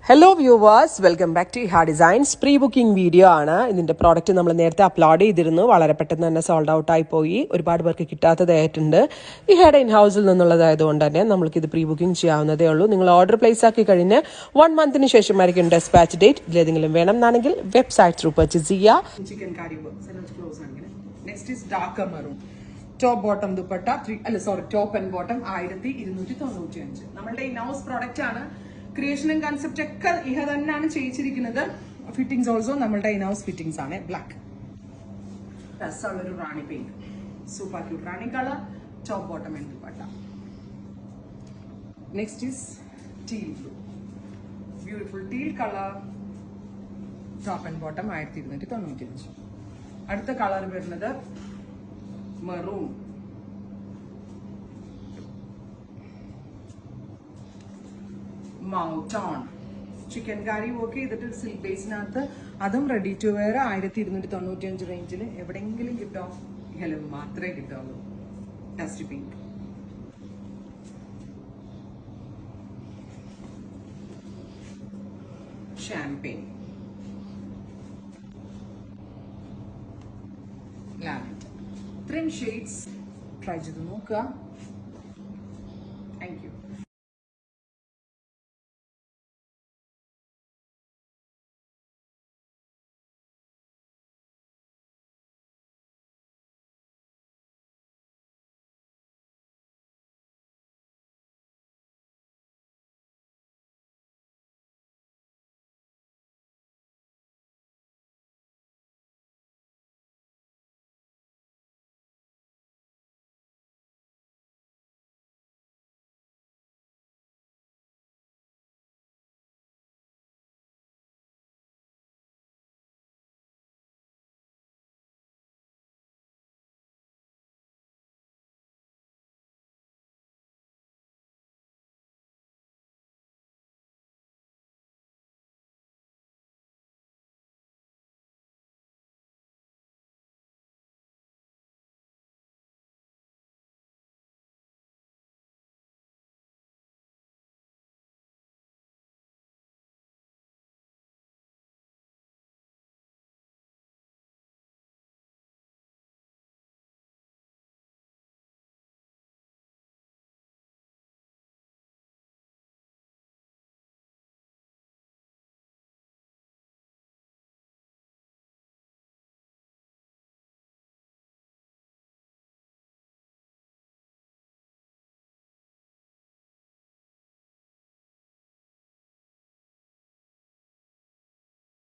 Hello viewers, welcome back to Iha designs. Pre booking video ആണ്. ഇതിന്റെ product നമ്മൾ നേരത്തെ അപ്ലോഡ് ചെയ്തിരുന്നു. വളരെ പെട്ടെന്ന് തന്നെ സോൾഡ് ഔട്ട് ആയി പോയി. ഒരുപാട് പേർക്ക് കിട്ടാത്തതായിട്ടുണ്ട്. ഇഹയുടെ ഇൻ ഹൗസിൽ നിന്നുള്ളതായതുകൊണ്ട് തന്നെ നമ്മൾക്ക് ഇത് പ്രീ ബുക്കിംഗ് ചെയ്യാവുന്നതേ ഉള്ളൂ. നിങ്ങൾ ഓർഡർ പ്ലേസ് ആക്കി കഴിഞ്ഞ് 1 മന്തിന് ശേഷമായിരിക്കും ഡെസ്പാച്ച് ഡേറ്റ്. ഇതിലേതെങ്കിലും വേണം എന്നാണെങ്കിൽ വെബ്സൈറ്റ് ത്രൂ പർച്ചേസ് ചെയ്യുക. Chicken curry next is dark maroon top bottom dupatta top and bottom 1295. നമ്മളുടെ ഇൻ ഹൗസ് പ്രോഡക്റ്റ് ആണ്. ക്രിയേഷനും കൺസെപ്റ്റ് ഒക്കെ ഇഹ തന്നെയാണ് ചെയ്യിച്ചിരിക്കുന്നത്. ഫിറ്റിംഗ്സ് ഓൾസോ നമ്മളുടെ ഇൻ ഹൗസ് ഫിറ്റിംഗ്സ് ആണ്. ബ്ലാക്ക് രസമുള്ളൊരു rani pink, super cute rani colour, top bottom and dupatta. Next is teal blue, beautiful teal colour, top and bottom 1295. അടുത്ത colour വരുന്നത് മെറൂൺ, മൗട്ടോൺ ചിക്കൻ കറി വർക്ക് ചെയ്തിട്ട് സിൽക്ക് ബേസിനകത്ത്, അതും റെഡി ടു വെയർ 1295 റേഞ്ചിൽ എവിടെയെങ്കിലും കിട്ടോ? ഹലോ മാത്രമേ കിട്ടുള്ളൂ. Dust pink, champagne, lavender. ഇത്രയും ഷെയ്ഡ്സ് ട്രൈ ചെയ്ത് നോക്കുക.